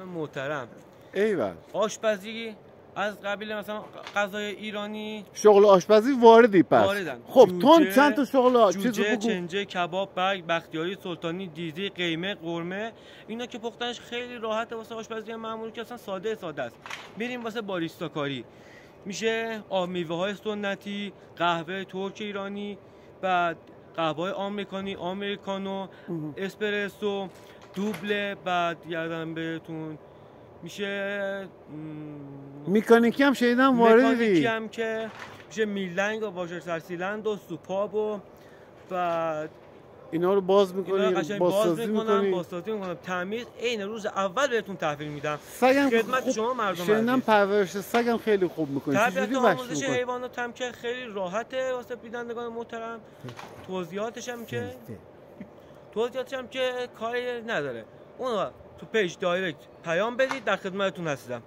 محترم ایول آشپزی از قبیل مثلا غذای ایرانی شغل آشپزی واردی پس واردن. خب تو چند تا شغل جوجه، چنجه، کباب، برگ، بختیاری، سلطانی، دیزی، قیمه، قرمه، اینا که پختنش خیلی راحته واسه آشپزی معمولی که اصلا ساده است. میریم واسه باریستا کاری، میشه آب میوه های سنتی، قهوه ترک ایرانی، بعد قهوه آمریکانی، آمریکانو، اسپرسو، دوبله، بعد یادم بهتون میشه مکانیکی هم شنیدم واردی. مکانیکی هم که میشه میلنگ و واشر سرسیلند و سوپاب و بعد اینا رو باز میکنی، بازسازی میکنم تعمیر عین روز اول بهتون تحویل میدم. سگم خدمت شما مردم شنیدم پرورش سگم خیلی خوب میکنی. چجوری آموزش حیوانات هم که خیلی راحته واسه بینندگان محترم. توضیحاتش هم که کاری نداره. اون تو پیج دایرکت پیام بدید، در خدمتتون هستم.